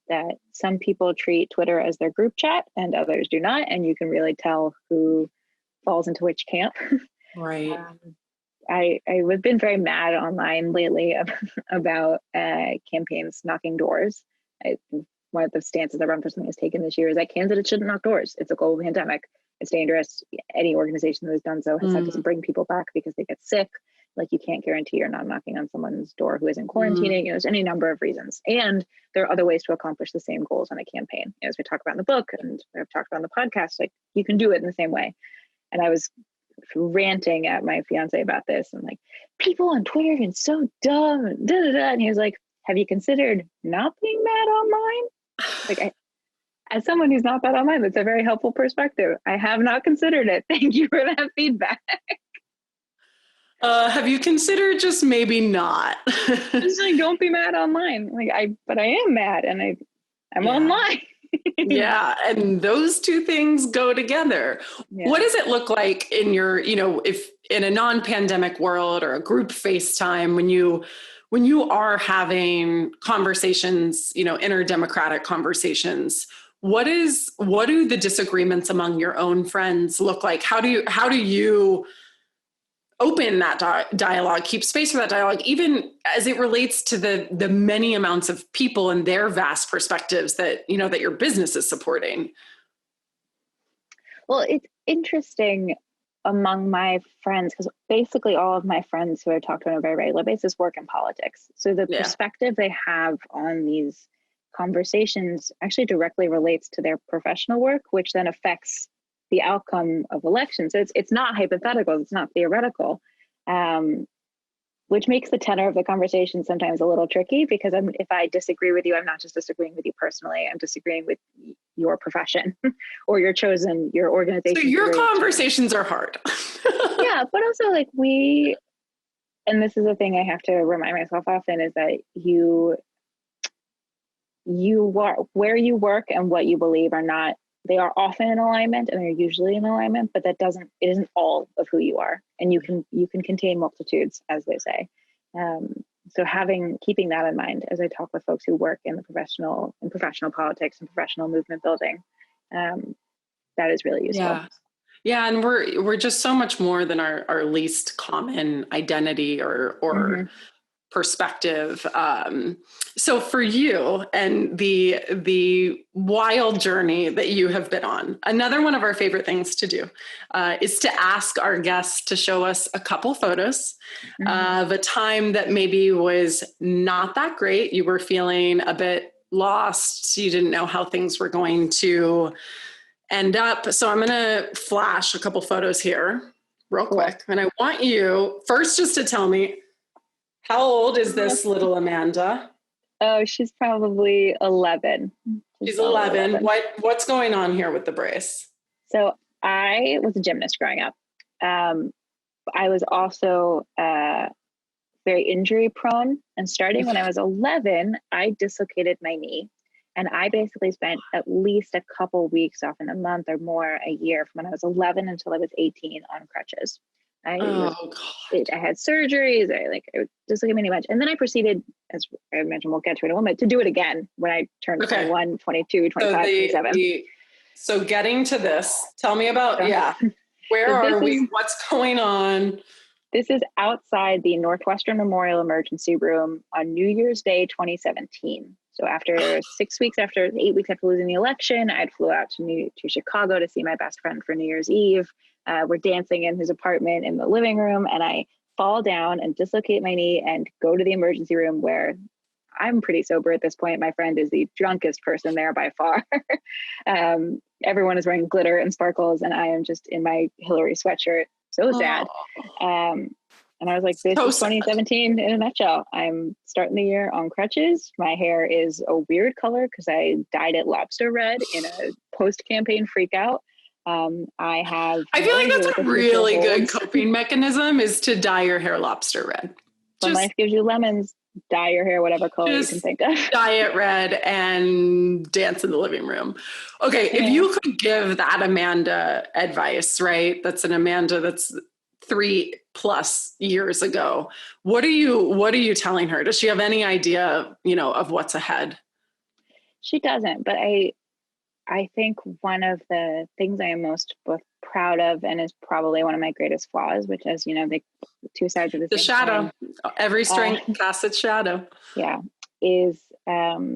That some people treat Twitter as their group chat and others do not, and you can really tell who falls into which camp. Right. I've been very mad online lately about campaigns knocking doors. One of the stances that Run for Something has taken this year is that candidates shouldn't knock doors. It's a global pandemic. It's dangerous. Any organization that has done so has had to bring people back because they get sick. Like, you can't guarantee you're not knocking on someone's door who isn't quarantining. There's any number of reasons. And there are other ways to accomplish the same goals on a campaign. As we talk about in the book and I've talked about on the podcast, like, you can do it in the same way. And I was ranting at my fiance about this and like, people on Twitter are so dumb and da da da. And he was like, have you considered not being mad online? Like, as someone who's not that online, that's a very helpful perspective. I have not considered it. Thank you for that feedback. Have you considered just maybe not? Just like, don't be mad online. But I am mad and I'm online. Yeah. And those two things go together. Yeah. What does it look like in your, if in a non-pandemic world or a group FaceTime, when you are having conversations, interdemocratic conversations, what do the disagreements among your own friends look like? How do you open that dialogue, keep space for that dialogue, even as it relates to the many amounts of people and their vast perspectives that, that your business is supporting? Well, it's interesting among my friends, because basically all of my friends who I talk to on a very regular basis work in politics. So the perspective they have on these conversations actually directly relates to their professional work, which then affects the outcome of elections. So it's not hypothetical, it's not theoretical, which makes the tenor of the conversation sometimes a little tricky, because if I disagree with you, I'm not just disagreeing with you personally, I'm disagreeing with your profession or your organization. So your conversations are hard. Yeah, but also like and this is a thing I have to remind myself often, is that you are where you work and what you believe they are often in alignment, and they're usually in alignment, but it isn't all of who you are. And you can contain multitudes, as they say. So keeping that in mind as I talk with folks who work in professional politics and professional movement building, that is really useful. Yeah. And we're just so much more than our least common identity or perspective. So for you and the wild journey that you have been on, another one of our favorite things to do is to ask our guests to show us a couple photos of a time that maybe was not that great. You were feeling a bit lost. You didn't know how things were going to end up. So I'm going to flash a couple photos here real quick. And I want you first just to tell me, how old is this little Amanda? Oh, she's probably 11. She's 11. What's going on here with the brace? So I was a gymnast growing up. I was also very injury prone. And starting when I was 11, I dislocated my knee. And I basically spent at least a couple weeks, often a month or more, a year, from when I was 11 until I was 18 on crutches. I had surgeries. I dislocated my knee much. And then I proceeded, as I mentioned, we'll get to it in a moment, to do it again when I turned 21, 22, 25, 27. So getting to this, tell me about, where are we? What's going on? This is outside the Northwestern Memorial Emergency Room on New Year's Day, 2017. So after 8 weeks after losing the election, I flew out to Chicago to see my best friend for New Year's Eve. We're dancing in his apartment in the living room, and I fall down and dislocate my knee and go to the emergency room, where I'm pretty sober at this point. My friend is the drunkest person there by far. Everyone is wearing glitter and sparkles, and I am just in my Hillary sweatshirt, So sad. And I was like, this is 2017 in a nutshell. I'm starting the year on crutches. My hair is a weird color because I dyed it lobster red in a post-campaign freak out. I feel like that's a really good coping mechanism, is to dye your hair lobster red. When life gives you lemons, dye your hair whatever color you can think of. Dye it red and dance in the living room. Okay, if you could give that Amanda advice, right? That's an Amanda that's 3+ years ago. What are you telling her? Does she have any idea, of what's ahead? She doesn't, but I think one of the things I am most both proud of, and is probably one of my greatest flaws, which, as you know, the two sides of the same shadow. coin. Every strength casts its shadow. Yeah, is I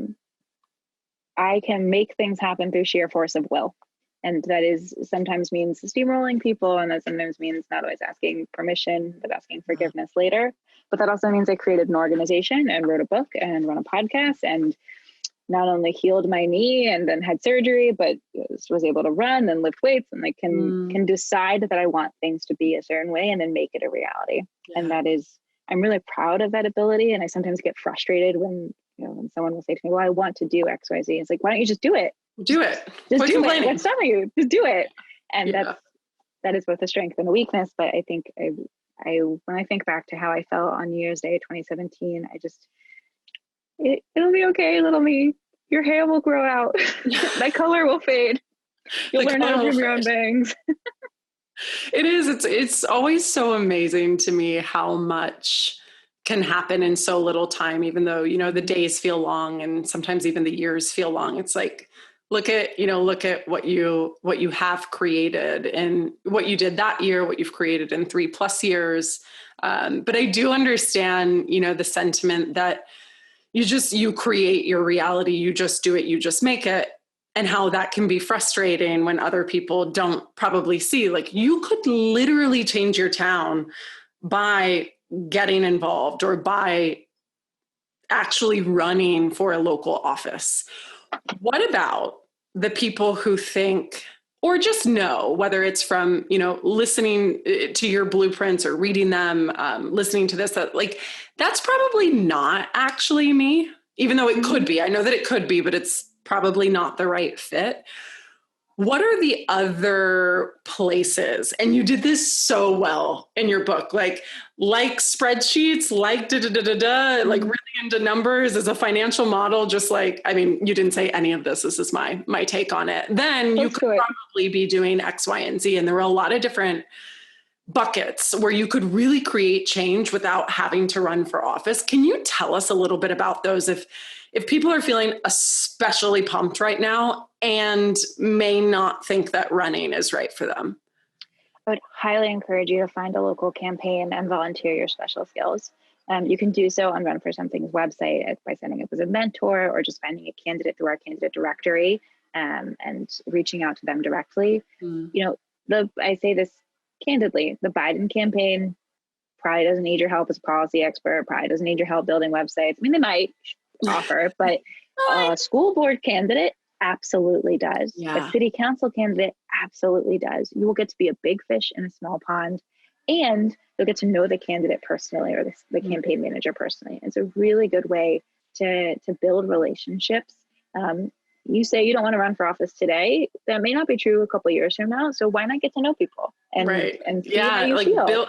can make things happen through sheer force of will. And that is sometimes means steamrolling people, and that sometimes means not always asking permission, but asking forgiveness later. But that also means I created an organization and wrote a book and run a podcast, and not only healed my knee and then had surgery, but was able to run and lift weights, and can decide that I want things to be a certain way and then make it a reality. Yeah. And that is, I'm really proud of that ability. And I sometimes get frustrated when someone will say to me, well, I want to do X, Y, Z. It's like, why don't you just do it? Do it. Just do it. What's wrong with you? Just do it. And that is both a strength and a weakness. But I think when I think back to how I felt on New Year's Day 2017, it'll be okay, little me. Your hair will grow out. My color will fade. You'll learn how to trim your own bangs. It is. It's always so amazing to me how much can happen in so little time, even though, the days feel long and sometimes even the years feel long. It's like, look at what you have created and what you did that year, what you've created in 3+ years. But I do understand, the sentiment that you create your reality, you just do it, you just make it, and how that can be frustrating when other people don't probably see. Like, you could literally change your town by getting involved or by actually running for a local office. What about the people who think, or just know, whether it's from, listening to your blueprints or reading them, listening to this, that's probably not actually me, even though it could be. I know that it could be, but it's probably not the right fit. What are the other places? And you did this so well in your book, like spreadsheets, like really into numbers as a financial model, you didn't say any of this. This is my take on it. Then you could probably be doing X, Y, and Z. And there were a lot of different buckets where you could really create change without having to run for office. Can you tell us a little bit about those if people are feeling especially pumped right now and may not think that running is right for them? I would highly encourage you to find a local campaign and volunteer your special skills. You can do so on Run for Something's website by signing up as a mentor or just finding a candidate through our candidate directory and reaching out to them directly. I say this candidly, the Biden campaign probably doesn't need your help as a policy expert, probably doesn't need your help building websites. I mean, they might offer, but a school board candidate absolutely does. Yeah. A city council candidate absolutely does. You will get to be a big fish in a small pond, and you'll get to know the candidate personally or the campaign manager personally. It's a really good way to build relationships. You say you don't want to run for office today. That may not be true a couple of years from now. So why not get to know people and see how you feel?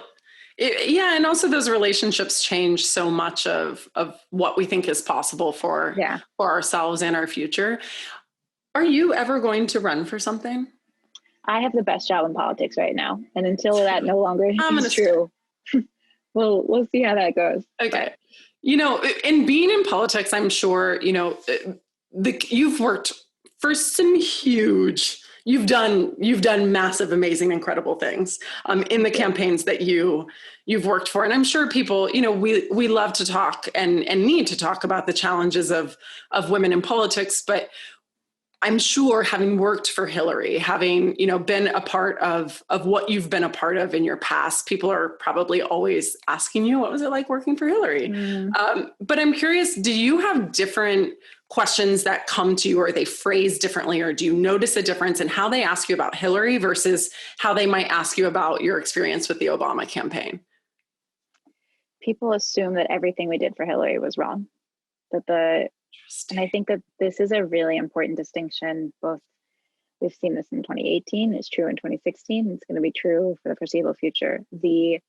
And also those relationships change so much of what we think is possible for ourselves and our future. Are you ever going to run for something? I have the best job in politics right now. And until that no longer is true, we'll see how that goes. Okay. In being in politics, I'm sure, you've worked for some you've done massive, amazing, incredible things in the campaigns that you've worked for. And I'm sure people, we love to talk and need to talk about the challenges of women in politics, but I'm sure having worked for Hillary, having, been a part of what you've been a part of in your past, people are probably always asking you, what was it like working for Hillary? But I'm curious, do you have different questions that come to you, or are they phrased differently, or do you notice a difference in how they ask you about Hillary versus how they might ask you about your experience with the Obama campaign? People assume that everything we did for Hillary was wrong. And I think that this is a really important distinction. Both, we've seen this in 2018, it's true in 2016, it's going to be true for the foreseeable future. The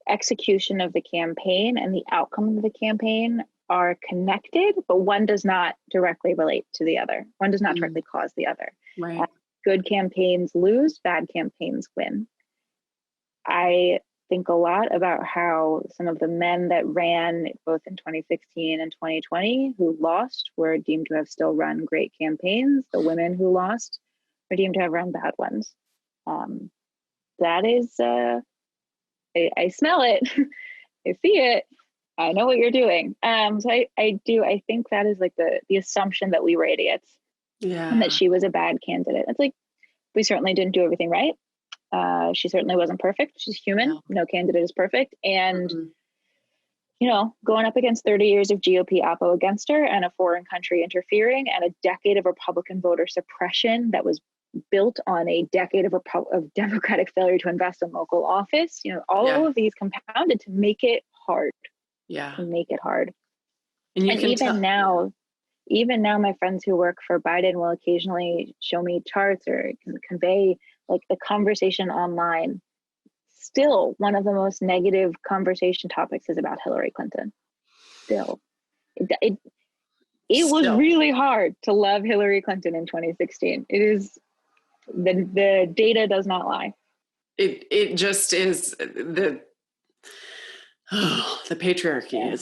execution of the campaign and the outcome of the campaign are connected, but one does not directly relate to the other. One does not directly cause the other. Right. Good campaigns lose, bad campaigns win. I think a lot about how some of the men that ran both in 2016 and 2020 who lost were deemed to have still run great campaigns. The women who lost were deemed to have run bad ones. That is, I smell it, I see it, I know what you're doing. So I think that is like the assumption that we were idiots. Yeah. And that she was a bad candidate. It's like, we certainly didn't do everything right. She certainly wasn't perfect. She's human. No candidate is perfect. And, going up against 30 years of GOP oppo against her and a foreign country interfering and a decade of Republican voter suppression that was built on a decade of Democratic failure to invest in local office, all of these compounded to make it hard. Yeah. To make it hard. And even now, my friends who work for Biden will occasionally show me charts or can convey like the conversation online. Still, one of the most negative conversation topics is about Hillary Clinton. Still, it was really hard to love Hillary Clinton in 2016. It is, the data does not lie. It just is the patriarchy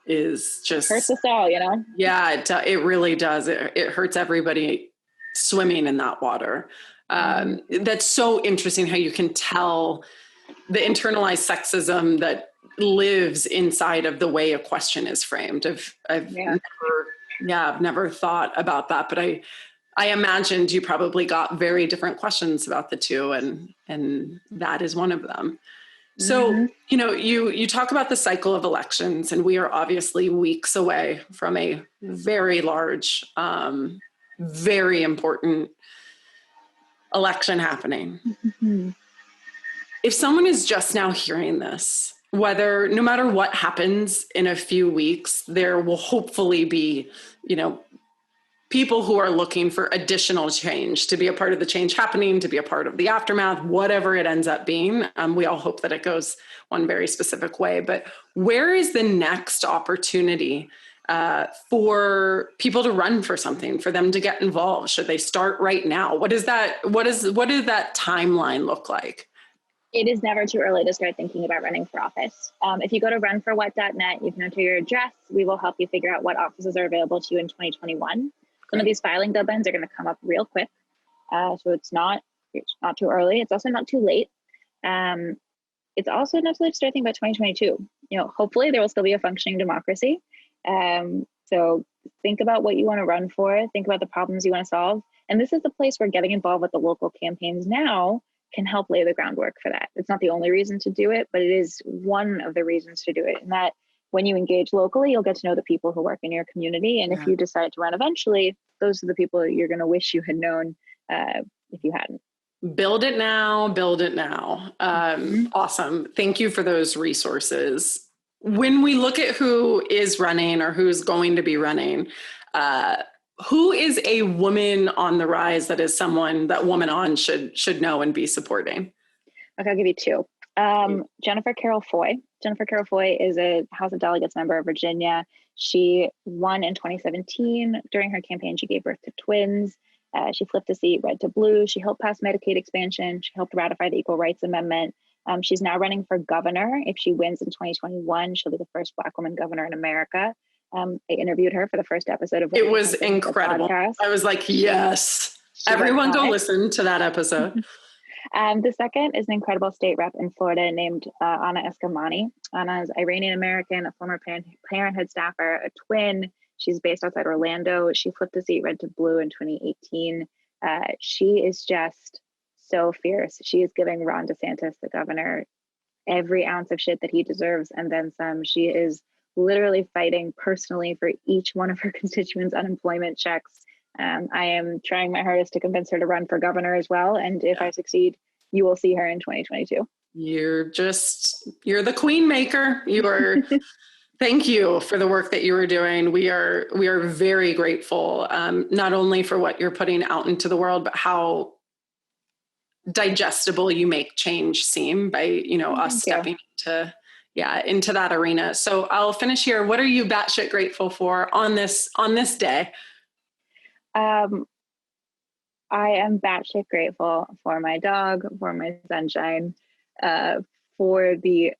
is just hurts us all, Yeah, it really does. It hurts everybody swimming in that water. That's so interesting how you can tell the internalized sexism that lives inside of the way a question is framed. I've never thought about that, but I imagined you probably got very different questions about the two, and that is one of them. So, you talk about the cycle of elections, and we are obviously weeks away from a very large, very important election happening. If someone is just now hearing this, no matter what happens in a few weeks, there will hopefully be, people who are looking for additional change, to be a part of the change happening, to be a part of the aftermath, whatever it ends up being. We all hope that it goes one very specific way. But where is the next opportunity for people to run for something, for them to get involved? Should they start right now? What does that timeline look like? It is never too early to start thinking about running for office. If you go to runforwhat.net, you can enter your address. We will help you figure out what offices are available to you in 2021. Some of these filing deadlines are going to come up real quick. So it's not too early. It's also not too late. It's also not too late to start thinking about 2022. Hopefully there will still be a functioning democracy. So think about what you want to run for. Think about the problems you want to solve. And this is the place where getting involved with the local campaigns now can help lay the groundwork for that. It's not the only reason to do it, but it is one of the reasons to do it. And that when you engage locally, you'll get to know the people who work in your community. And if you decide to run eventually, those are the people that you're going to wish you had known if you hadn't. Build it now. Awesome. Thank you for those resources. When we look at who is running or who's going to be running, who is a woman on the rise that is someone that Woman On should know and be supporting? Okay, I'll give you two. Jennifer Carroll Foy. Jennifer Carroll Foy is a House of Delegates member of Virginia. She won in 2017. During her campaign, she gave birth to twins. She flipped a seat red to blue. She helped pass Medicaid expansion. She helped ratify the Equal Rights Amendment. She's now running for governor. If she wins in 2021, she'll be the first Black woman governor in America. I interviewed her for the first episode of it was incredible. I was like, yes, everyone go listen to that episode. The second is an incredible state rep in Florida named Anna Eskamani. Anna is Iranian American, a former Parenthood staffer, a twin, She's based outside Orlando. She flipped the seat red to blue in 2018. She is just so fierce. She is giving Ron DeSantis, the governor, every ounce of shit that he deserves and then some. She is literally fighting personally for each one of her constituents' unemployment checks. I am trying my hardest to convince her to run for governor as well. And if I succeed, you will see her in 2022. You're the queen maker. You are. Thank you for the work that you are doing. We are very grateful, not only for what you're putting out into the world, but how digestible you make change seem by, us stepping into that arena. So I'll finish here. What are you batshit grateful for on this day? I am batshit grateful for my dog, for my sunshine, for the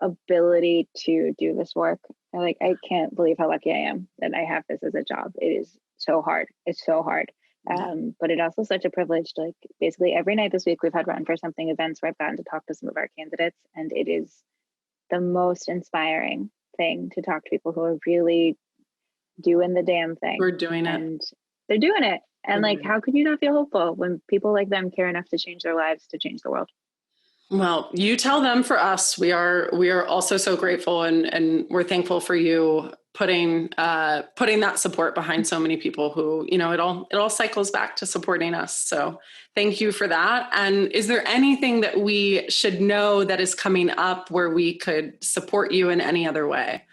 ability to do this work. I can't believe how lucky I am that I have this as a job. It is so hard. It's so hard. But it also such a privilege to basically every night this week we've had Run for Something events where I've gotten to talk to some of our candidates, and it is the most inspiring thing to talk to people who are really doing the damn thing. We're doing it. And they're doing it. And how could you not feel hopeful when people like them care enough to change their lives, to change the world? Well, you tell them. For us, we are also so grateful and we're thankful for you putting that support behind so many people who, it all cycles back to supporting us. So thank you for that. And is there anything that we should know that is coming up where we could support you in any other way?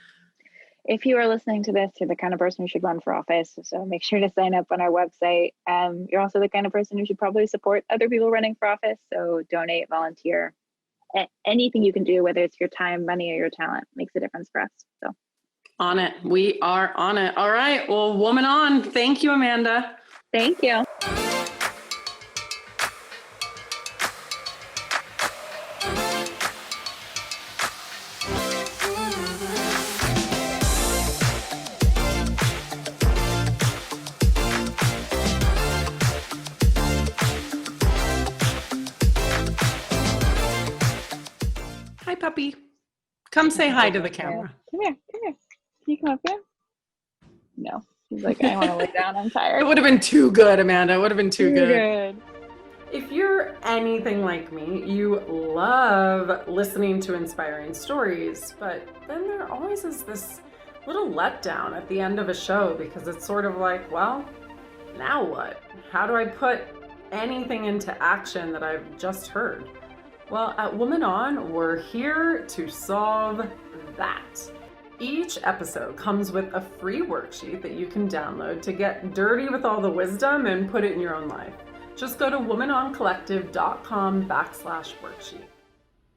If you are listening to this, you're the kind of person who should run for office. So make sure to sign up on our website. You're also the kind of person who should probably support other people running for office. So donate, volunteer, anything you can do, whether it's your time, money, or your talent, makes a difference for us. So on it. We are on it. All right. Well, woman on. Thank you, Amanda. Thank you. Hi, puppy. Come say hi to the camera. Come here. Can you come up here? No. He's like, I want to lay down. I'm tired. It would have been too good, Amanda. It would have been too good. If you're anything like me, you love listening to inspiring stories, but then there always is this little letdown at the end of a show because it's sort of like, well, now what? How do I put anything into action that I've just heard? Well, at Woman On, we're here to solve that. Each episode comes with a free worksheet that you can download to get dirty with all the wisdom and put it in your own life. Just go to womanoncollective.com/worksheet.